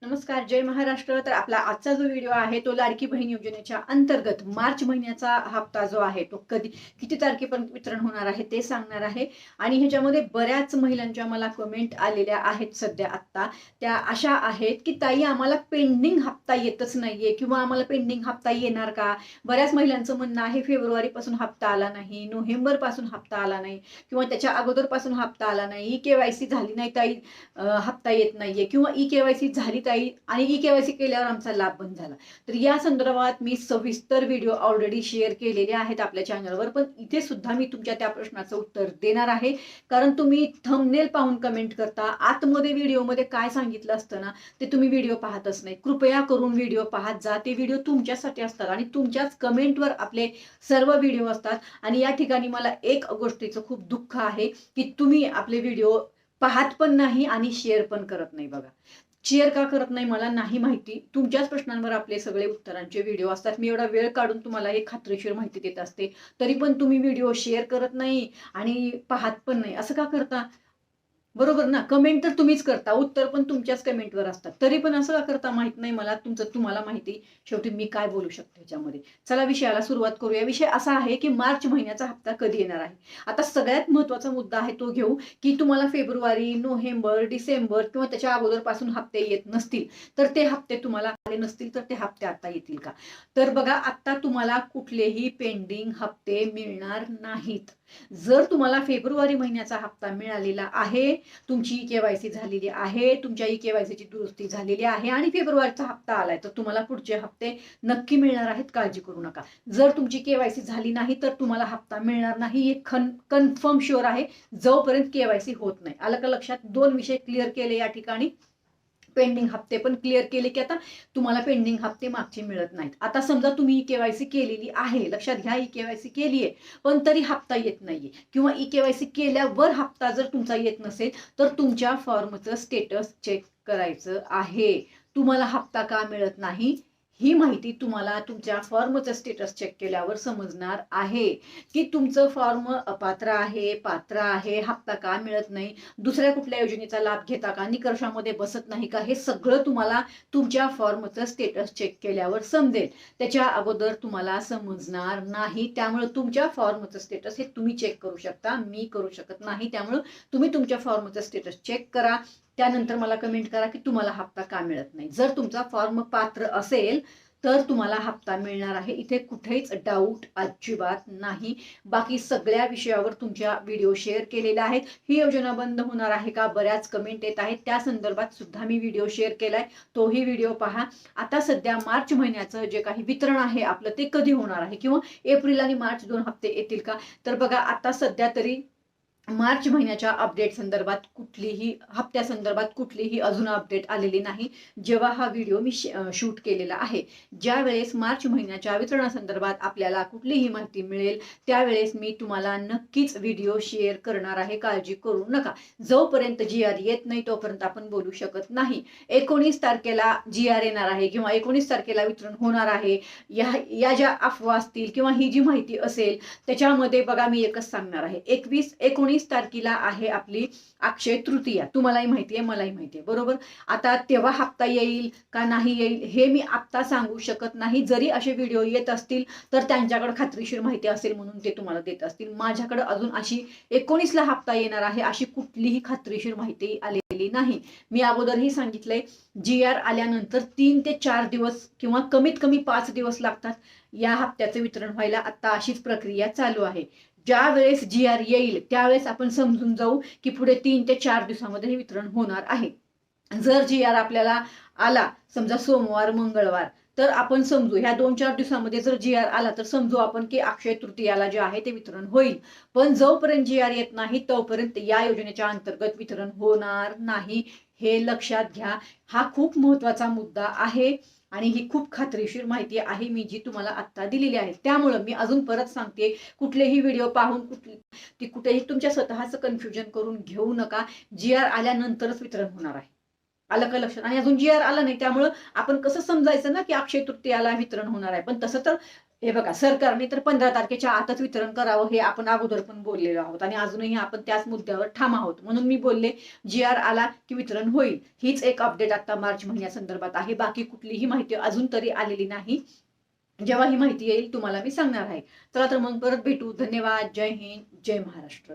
नमस्कार, जय महाराष्ट्र। तर आपला आजचा जो व्हिडिओ आहे तो लाडकी बहीण योजनेच्या अंतर्गत मार्च महिन्याचा हप्ता जो आहे तो किती तारखेपर्यंत वितरण होणार आहे ते सांगणार आहे। आणि ह्याच्यामध्ये बऱ्याच महिलांच्या मला कमेंट आलेल्या आहेत सध्या आत्ता, त्या अशा आहेत की ताई आम्हाला पेंडिंग हप्ता येतच नाहीये किंवा आम्हाला पेंडिंग हप्ता येणार का। बऱ्याच महिलांचं म्हणणं आहे फेब्रुवारी पासून हप्ता आला नाही, नोव्हेंबर पासून हप्ता आला नाही किंवा त्याच्या अगोदर पासून हप्ता आला नाही, केवायसी झाली नाही ताई हप्ता येत नाहीये किंवा केवायसी झाली ताई आणि केवायसी केल्यावर आमचा लाभ बंद झाला। तर या संदर्भात मी सविस्तर व्हिडिओ ऑलरेडी शेअर केलेले आहेत आपल्या चॅनलवर, पण इथे सुद्धा मी तुमच्या त्या प्रश्नाचं उत्तर देणार आहे। कारण तुम्ही थंबनेल पाहून कमेंट करता, आतमध्ये व्हिडिओमध्ये काय सांगितलं असतं ना ते तुम्ही व्हिडिओ पाहतच नाही। कृपया करून व्हिडिओ पाहत जा, ते व्हिडिओ तुमच्यासाठी असतात आणि तुमच्याच कमेंटवर आपले सर्व व्हिडिओ असतात। आणि या ठिकाणी मला एक गोष्टीचं खूप दुःख आहे की तुम्ही आपले व्हिडिओ पाहत पण नाही आणि शेअर पण करत नाही। बघा, शेअर का करत नाही मला नाही माहिती, तुमच्याच प्रश्नांवर आपले सगळे उत्तरांचे व्हिडिओ असतात। मी एवढा वेळ काढून तुम्हाला एक खात्रीशीर माहिती देत असते, तरी पण तुम्ही व्हिडिओ शेअर करत नाही आणि पाहत पण नाही। असं का करता? बरोबर ना, कमेंट तर तुम्हीच करता, उत्तर पण तुमच्याच कमेंटवर असतात, तरी पण असं का करता माहित नाही मला। तुम्हाला माहिती, शेवटी मी काय बोलू शकते ह्याच्यामध्ये। चला विषयाला सुरुवात करूया। विषय असा आहे की मार्च महिन्याचा हप्ता कधी येणार आहे। आता सगळ्यात महत्त्वाचा मुद्दा आहे तो घेऊ की तुम्हाला फेब्रुवारी, नोव्हेंबर, डिसेंबर किंवा त्याच्या अगोदरपासून हप्ते येत नसतील तर ते हप्ते तुम्हाला आले नसतील तर ते हप्ते आता येतील का। तर बघा, आता तुम्हाला कुठलेही पेंडिंग हप्ते मिळणार नाहीत। जर तुम्हाला फेब्रुवारी महिन्याचा हप्ता मिळालेला आहे, तुमची केवायसी झालेली आहे, तुमच्या केवायसीची दुरुस्ती झालेली आहे आणि फेब्रुवारीचा हप्ता आलाय, तर तुम्हाला पुढचे हप्ते नक्की मिळणार आहेत, काळजी करू नका। जर तुमची केवायसी झाली नाही तर तुम्हाला हप्ता मिळणार नाही, हे कन्फर्म शुअर आहे, जोपर्यंत केवायसी होत नाही। आलं का लक्षात? दोन विषय क्लिअर केले या ठिकाणी, पेंडिंग हप्ते पण क्लिअर केले की आता तुम्हाला पेंडिंग हप्ते मागचे मिळत नाहीत। आता समजा तुम्ही केवायसी केलेली आहे, लक्षात घ्या, केवायसी केली आहे पण तरी हप्ता येत नाहीये किंवा केवायसी केल्यावर हप्ता जर तुमचा येत नसेल तर तुमच्या फॉर्मचं स्टेटस चेक करायचं आहे। तुम्हाला हप्ता का मिळत नाही ही माहिती तुम्हाला तुमच्या फॉर्मचं स्टेटस चेक केल्यावर समजणार आहे की तुमचं फॉर्म अपात्र आहे, पात्र आहे, हप्ता का मिळत नाही, दुसऱ्या कुठल्या योजनेचा लाभ घेता का, निकषामध्ये बसत नाही का, हे सगळं तुम्हाला तुमच्या फॉर्मचं स्टेटस चेक केल्यावर समजेल। त्याच्या अगोदर तुम्हाला समजणार नाही। त्यामुळे तुमच्या फॉर्मचं स्टेटस हे तुम्ही चेक करू शकता, मी करू शकत नाही। त्यामुळे तुम्ही तुमच्या फॉर्मचं स्टेटस चेक करा, त्यानंतर मला कमेंट करा की तुम्हाला हप्ता का मिळत नाही। जर तुमचा फॉर्म पात्र असेल तर तुम्हाला हप्ता मिळणार आहे, इथे कुठेच डाऊट अजिबात नाही। बाकी सगळ्या विषयावर तुमच्या व्हिडिओ शेअर केलेले आहेत। ही योजना बंद होणार आहे का, बऱ्याच कमेंट येत आहेत, त्या संदर्भात सुद्धा मी व्हिडिओ शेअर केलाय, तोही व्हिडिओ पहा। आता सध्या मार्च महिन्याचं जे काही वितरण आहे आपलं ते कधी होणार आहे किंवा एप्रिल आणि मार्च 2 हप्ते येतील का। तर बघा, आता सध्या तरी मार्च महिन्याच्या अपडेट संदर्भात हप्त्या संदर्भात कुठलीही अजून अपडेट आलेली नाही। जेव्हा हा व्हिडिओ मी शूट केलेला आहे, ज्या वेळेस मार्च महिन्याच्या वितरणासंदर्भात आपल्याला कुठलीही माहिती मिळेल त्यावेळेस मी तुम्हाला नक्कीच व्हिडिओ शेअर करणार आहे, काळजी करू नका। जोपर्यंत GR येत नाही तोपर्यंत आपण बोलू शकत नाही। 19 तारखेला GR येणार आहे किंवा 19 तारखेला वितरण होणार आहे, या ज्या अफवा असतील किंवा ही जी माहिती असेल त्याच्यामध्ये बघा, मी एकच सांगणार आहे, 19 तारखेला आहे आपली अक्षय तृतीया, तुम्हालाही माहिती आहे, मलाही माहिती आहे, बरोबर। आता तेव्हा हप्ता येईल का नाही येईल हे मी आता सांगू शकत नाही। जरी असे व्हिडिओ येत असतील तर त्यांच्याकडे खात्रीशीर माहिती असेल म्हणून ते तुम्हाला देत असतील। माझ्याकडे अजून अशी 19ला हप्ता येणार आहे अशी कुठलीही खात्रीशीर माहिती आलेली नाही। मी अगोदरही सांगितलंय, GR आल्यानंतर 3 ते 4 दिवस किंवा कमीत कमी 5 दिवस लागतात या हप्त्याचं वितरण व्हायला। आता अशीच प्रक्रिया चालू आहे। ज्या वेळेस GR येईल त्यावेळेस आपण समजून जाऊ की पुढे 3 ते 4 दिवसामध्ये हे वितरण होणार आहे। जर GR आपल्याला आला समजा सोमवार, मंगळवार, तर आपण समजू ह्या 2-4 दिवसामध्ये जर GR आला तर समजू आपण की अक्षय तृतीयाला जे आहे ते वितरण होईल। पण जोपर्यंत GR येत नाही तोपर्यंत या योजनेच्या अंतर्गत वितरण होणार नाही, हे लक्षात घ्या। हा खूप महत्त्वाचा मुद्दा आहे आणि ही खूप खात्रीशीर माहिती आहे मी जी तुम्हाला आता दिलेली आहे। त्यामुळे मी अजून परत सांगते, कुठलेही व्हिडिओ पाहून कुठेही तुमच्या स्वतःचं कन्फ्युजन करून घेऊ नका। GR आल्यानंतरच वितरण होणार आहे, आलं का लक्षात। आणि अजून GR आला नाही त्यामुळे आपण कसं समजायचं ना की अक्षय तृतीयाला वितरण होणार आहे, पण तसं तर हे बघा, सरकारने तर 15 तारखेच्या आतच वितरण करावं हे आपण अगोदर पण बोललेलो आहोत आणि अजूनही आपण त्याच मुद्द्यावर ठाम आहोत. म्हणून मी बोलले जी आर आला की वितरण होईल. हीच एक अपडेट आता मार्च महिन्यासंदर्भात आहे. बाकी कुठलीही माहिती अजून तरी आलेली नाही. जेव्हा ही माहिती येईल तुम्हाला मी सांगणार आहे. चला तर मग परत भेटू. धन्यवाद. जय हिंद, जय महाराष्ट्र.